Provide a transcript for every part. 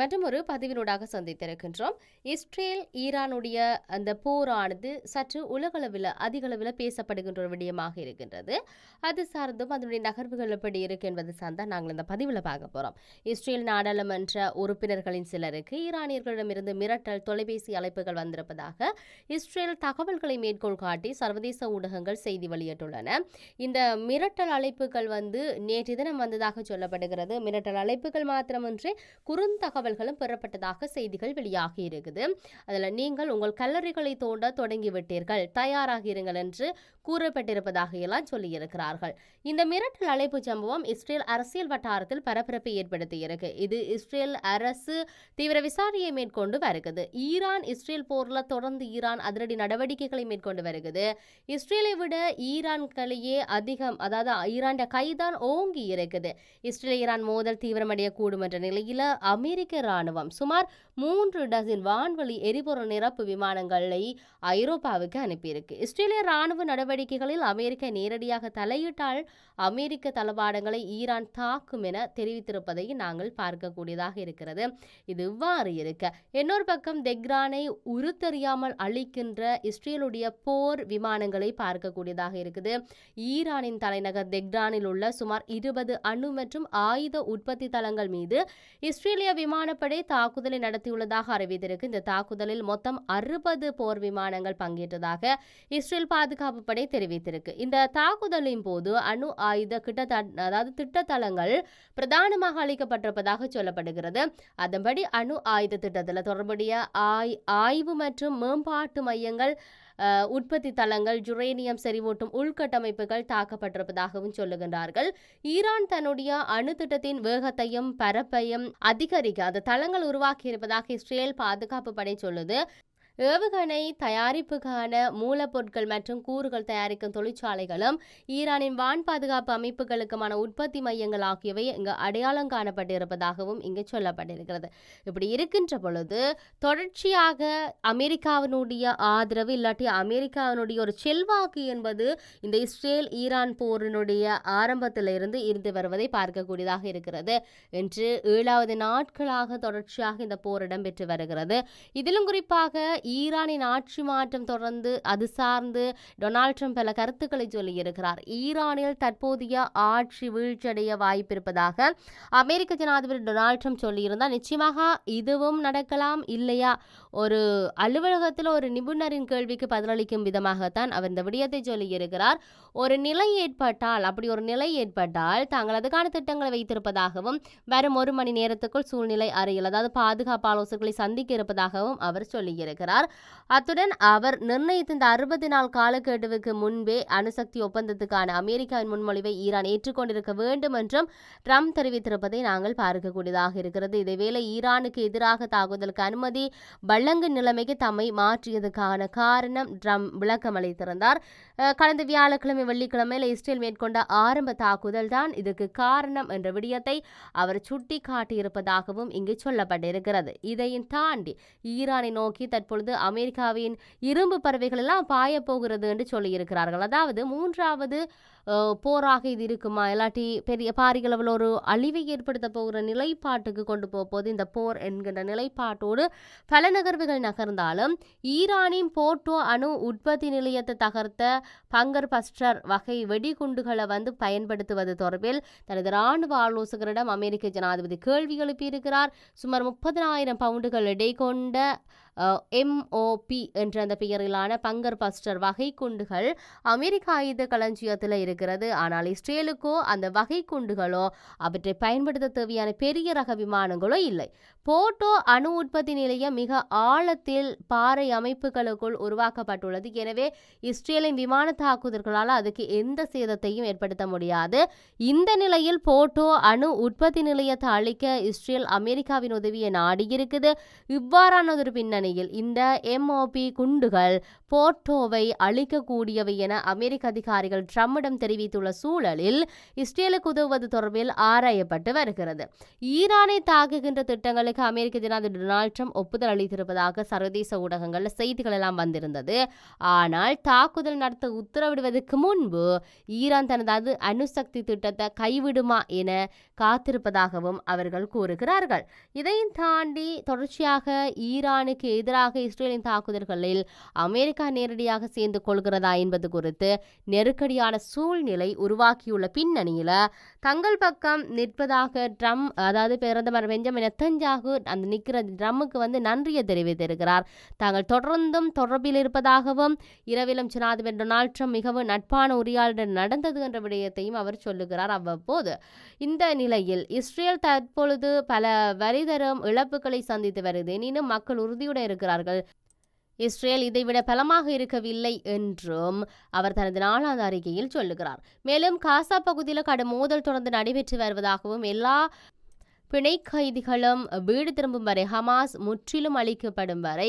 மற்றும் ஒரு பதிவினூடாக சந்தித்திருக்கின்றோம். இஸ்ரேல் ஈரானுடைய அந்த போரானது சற்று உலகளவில் அதிகளவில் பேசப்படுகின்ற ஒரு விடயமாக இருக்கின்றது. அது சார்ந்தும் அதனுடைய நகர்வுகள் எப்படி இருக்கு என்பது சார்ந்தால் நாங்கள் இந்த பதிவில் பார்க்க போகிறோம். இஸ்ரேல் நாடாளுமன்ற உறுப்பினர்களின் சிலருக்கு ஈரானியர்களிடமிருந்து மிரட்டல் தொலைபேசி அழைப்புகள் வந்திருப்பதாக இஸ்ரேல் தகவல்களை மேற்கோள் காட்டி சர்வதேச ஊடகங்கள் செய்தி வெளியிட்டுள்ளன. இந்த மிரட்டல் அழைப்புகள் நேற்று தினம் வந்ததாக சொல்லப்படுகிறது. மிரட்டல் அழைப்புகள் மாத்திரமின்றி குறுந்தகவல்களும் பெறப்பட்டதாக செய்திகள் வெளியாகி இருக்குது. அதில் நீங்கள் உங்கள் கல்லறைகளை தோண்ட தொடங்கிவிட்டீர்கள், தயாராக இருங்கள் என்று கூறப்பட்டிருப்பதாக எல்லாம் சொல்லியிருக்கிறார்கள். இந்த மிரட்டல் அழைப்பு சம்பவம் இஸ்ரேல் அரசியல் வட்டாரத்தில் பரபரப்பை ஏற்படுத்தியிருக்கு. இது இஸ்ரேல் அரசு தீவிர விசாரணையை மேற்கொண்டு வருகிறது. ஈரான் இஸ்ரேல் போர்ல தொடர்ந்து ஈரான் அதிரடி நடவடிக்கைகளை மேற்கொண்டு வருகிறது. இஸ்ரேலை விட ஈரான்களையே அதிகம், அதாவது ஈரான் கைதான் ஓங்கி இருக்குது. இஸ்ரேல் ஈரான் மோதல் தீவிரமடையக்கூடும் என்ற நிலையில அமெரிக்க ராணுவம் சுமார் 3 டஜன் வான்வழி எரிபொருள் நிரப்பு விமானங்களை ஐரோப்பாவுக்கு அனுப்பியிருக்கு. இஸ்ரேலிய ராணுவ நடவடிக்கைகளில் அமெரிக்கா நேரடியாக தலையிட்டால் அமெரிக்க தளவாடங்களை ஈரான் தாக்கும் என தெரிவித்திருப்பதை நாங்கள் பார்க்கக்கூடியதாக இருக்கிறது. இது இவ்வாறு இருக்க, இன்னொரு பக்கம் தெஹ்ரானை உருத்தெறியாமல் அழிக்கின்ற இஸ்ரேலுடைய போர் விமானங்களை பார்க்கக்கூடியதாக இருக்குது. ஈரானின் தலைநகர் தெஹ்ரானில் உள்ள சுமார் 20 அணு மற்றும் ஆயுத உற்பத்தி தளங்கள் மீது இஸ்ரேலிய விமானப்படை தாக்குதலை நடத்தியுள்ளதாக அறிவித்திருக்கு. இந்த தாக்குதலில் மொத்தம் 60 போர் விமானங்கள் பங்கேற்றதாக இஸ்ரேல் பாதுகாப்பு படை தெரிவித்திருக்கு. இந்த தாக்குதலின் போது அணு ஆயுத திட்டத்தளங்கள் பிரதானமாக அளிக்கப்பட்டிருப்பதாக சொல்லப்படுகிறது. அதன்படி அணு ஆயுத திட்டத்தில் தொடர்புடைய ஆய்வு மற்றும் மேம்பாட்டு மையங்கள், உற்பத்தி தளங்கள், யுரேனியம் செறிவூட்டும் உள்கட்டமைப்புகள் தாக்கப்பட்டிருப்பதாகவும் சொல்லுகின்றார்கள். ஈரான் தன்னுடைய அணு திட்டத்தின் வேகத்தையும் பரப்பையும் அதிகரிக்க அந்த தளங்கள் உருவாக்கி இருப்பதாக இஸ்ரேல் பாதுகாப்பு படை சொல்லுது. ஏவுகணை தயாரிப்புக்கான மூலப்பொருட்கள் மற்றும் கூறுகள் தயாரிக்கும் தொழிற்சாலைகளும் ஈரானின் வான் பாதுகாப்பு அமைப்புகளுக்குமான உற்பத்தி மையங்கள் ஆகியவை இங்கு அடையாளம் காணப்பட்டிருப்பதாகவும் இங்கு சொல்லப்பட்டிருக்கிறது. இப்படி இருக்கின்ற பொழுது தொடர்ச்சியாக அமெரிக்காவினுடைய ஆதரவு இல்லாட்டி அமெரிக்காவினுடைய ஒரு செல்வாக்கு என்பது இந்த இஸ்ரேல் ஈரான் போரினுடைய ஆரம்பத்திலிருந்து இருந்து வருவதை பார்க்கக்கூடியதாக இருக்கிறது. என்று 7வது நாட்களாக தொடர்ச்சியாக இந்த போர் இடம்பெற்று வருகிறது. இதிலும் குறிப்பாக ஈரானின் ஆட்சி மாற்றம் தொடர்ந்து அது சார்ந்து டொனால்ட் ட்ரம்ப் பல கருத்துக்களை சொல்லியிருக்கிறார். ஈரானில் தற்போதைய ஆட்சி வீழ்ச்சியடைய வாய்ப்பிருப்பதாக அமெரிக்க ஜனாதிபதி டொனால்ட் ட்ரம்ப் சொல்லியிருந்தால் நிச்சயமாக இதுவும் நடக்கலாம். இல்லையா, ஒரு அலுவலகத்தில் ஒரு நிபுணரின் கேள்விக்கு பதிலளிக்கும் விதமாகத்தான் அவர் இந்த விடயத்தை சொல்லியிருக்கிறார். ஒரு நிலை ஏற்பட்டால், அப்படி ஒரு நிலை ஏற்பட்டால் தாங்கள் அதுக்கான திட்டங்களை வைத்திருப்பதாகவும் வரும் 1 மணி நேரத்துக்குள் சூழ்நிலை அறியல், அதாவது பாதுகாப்பு ஆலோசகர்களை சந்திக்க இருப்பதாகவும் அவர் சொல்லியிருக்கிறார். அத்துடன் அவர் நிர்ணயித்த இந்த 60 நாள் காலக்கெடுவுக்கு முன்பே அணுசக்தி ஒப்பந்தத்துக்கான அமெரிக்காவின் முன்மொழிவை ஈரான் ஏற்றுக்கொண்டிருக்க வேண்டும் என்றும் ட்ரம்ப் தெரிவித்திருப்பதை நாங்கள் பார்க்கக்கூடியதாக இருக்கிறது. இதேவேளை ஈரானுக்கு எதிராக தாக்குதலுக்கு அனுமதி வழங்கும் நிலைமைக்கு தம்மை மாற்றியதுக்கான காரணம் ட்ரம்ப் விளக்கம் அளித்திருந்தார். கடந்த வியாழக்கிழமை வெள்ளிக்கிழமையில் இஸ்ரேல் மேற்கொண்ட ஆரம்ப தாக்குதல் தான் இதுக்கு காரணம் என்ற விடயத்தை அவர் சுட்டி காட்டியிருப்பதாகவும் இங்கு சொல்லப்பட்டிருக்கிறது. இதையும் தாண்டி ஈரானை நோக்கி தற்பொழுது அமெரிக்காவின் இரும்பு பறவைகள் எல்லாம் பாய போகிறது என்று சொல்லியிருக்கிறார்கள். அதாவது 3வது போராக இது இருக்குமா, இல்லாட்டி பெரிய பாரிகளவில் ஒரு அழிவை ஏற்படுத்த போகிற நிலைப்பாட்டுக்கு கொண்டு போகும்போது இந்த போர் என்கின்ற நிலைப்பாட்டோடு பல நகர்வுகள் நகர்ந்தாலும் ஈரானின் போர்ட்டோ அணு உற்பத்தி நிலையத்தை தகர்த்த பங்கர் பஸ்டர் வகை வெடிகுண்டுகளை பயன்படுத்துவது தொடர்பில் தனது ராணுவ ஆலோசகரிடம் அமெரிக்க ஜனாதிபதி கேள்வி எழுப்பியிருக்கிறார். சுமார் 30,000 பவுண்டுகள் எடை கொண்ட MOP என்ற அந்த பெயரிலான பங்கர் பஸ்டர் வகை குண்டுகள் அமெரிக்க ஆயுத களஞ்சியத்தில் இருக்கிறது. ஆனால் இஸ்ரேலுக்கோ அந்த வகை குண்டுகளோ அவற்றை பயன்படுத்த தேவையான பெரிய ரக விமானங்களோ இல்லை. போர்ட்டோ அணு உற்பத்தி நிலையம் மிக ஆழத்தில் பாறை அமைப்புகளுக்குள் உருவாக்கப்பட்டுள்ளது. எனவே இஸ்ரேலின் விமான தாக்குதல்களால் அதுக்கு எந்த சேதத்தையும் ஏற்படுத்த முடியாது. இந்த நிலையில் போர்ட்டோ அணு உற்பத்தி நிலையத்தை அழிக்க இஸ்ரேல் அமெரிக்காவின் உதவியை நாடியிருக்குது. இவ்வாறான ஒரு பின்னணி பின்னணியில் இந்த MOP குண்டுகள் போர்ட்டோவை அழிக்கக்கூடியவை என அமெரிக்க அதிகாரிகள் ட்ரம்பிடம் தெரிவித்துள்ள சூழலில் இஸ்ரேலுக்கு உதவுவது தொடர்பில் ஆராயப்பட்டு வருகிறது. ஈரானை தாக்குகின்ற திட்டங்களுக்கு அமெரிக்க ஜனாதிபதி டொனால்ட் ட்ரம்ப் ஒப்புதல் அளித்திருப்பதாக சர்வதேச ஊடகங்கள் செய்திகள் எல்லாம் வந்திருந்தது. ஆனால் தாக்குதல் நடத்த உத்தரவிடுவதற்கு முன்பு ஈரான் தனது அணுசக்தி திட்டத்தை கைவிடுமா என காத்திருப்பதாகவும் அவர்கள் கூறுகிறார்கள். இதையும் தாண்டி தொடர்ச்சியாக ஈரானுக்கு எதிராக இஸ்ரேலின் தாக்குதல்களில் அமெரிக்கா நேரடியாக சேர்ந்து கொள்கிறதா என்பது குறித்து நெருக்கடியான சூழ்நிலை உருவாக்கியுள்ள பின்னணியில் தங்கள் பக்கம் நிற்பதாக ட்ரம்ப், அதாவது பிரதமர் பெஞ்சமின் நெத்தன்யாகு அந்த நிற்கிற ட்ரம்புக்கு நன்றியை தெரிவித்திருக்கிறார். தாங்கள் தொடர்ந்தும் தொடர்பில் இருப்பதாகவும் இரவிலும் ஜனாதிபதி டொனால்ட் ட்ரம்ப் மிகவும் நட்பான உரையாடல் நடந்தது என்ற விடயத்தையும் அவர் சொல்லுகிறார். அவ்வப்போது இந்த நிலையில் இஸ்ரேல் தற்பொழுது பல வரிதரும் இழப்புகளை சந்தித்து வருது. எனினும் மக்கள் உறுதியுடன் இருக்கிறார்கள். இஸ்ரேல் இதைவிட பலமாக இருக்கவில்லை என்றும் அவர் தனது நாளாந்த அறிக்கையில் சொல்லுகிறார். மேலும் காசா பகுதியில் கடும் மோதல் தொடர்ந்து நடைபெற்று வருவதாகவும் எல்லா பிணை கைதிகளும் வீடு திரும்பும் வரை, ஹமாஸ் முற்றிலும் அழிக்கப்படும் வரை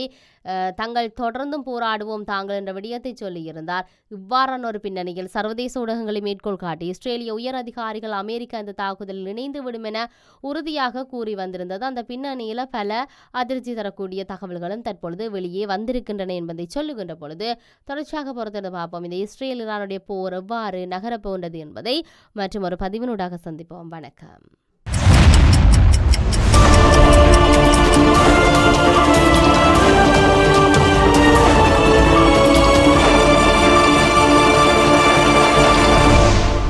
தங்கள் தொடர்ந்தும் போராடுவோம் தாங்கள் என்ற விடயத்தை சொல்லியிருந்தார். இவ்வாறான ஒரு பின்னணியில் சர்வதேச ஊடகங்களை மேற்கோள் காட்டி இஸ்ரேலிய உயர் அதிகாரிகள் அமெரிக்கா இந்த தாக்குதலில் இணைந்து விடும் என உறுதியாக கூறி வந்திருந்தது. அந்த பின்னணியில் பல அதிர்ச்சி தரக்கூடிய தகவல்களும் தற்பொழுது வெளியே வந்திருக்கின்றன என்பதை சொல்லுகின்ற பொழுது தொடர்ச்சியாக பொறுத்திருந்து பார்ப்போம். இந்த இஸ்ரேல் ஈரானுடைய போர் எவ்வாறு நகரப் போகின்றது என்பதை மற்றும் ஒரு பதிவினூடாக சந்திப்போம். வணக்கம்.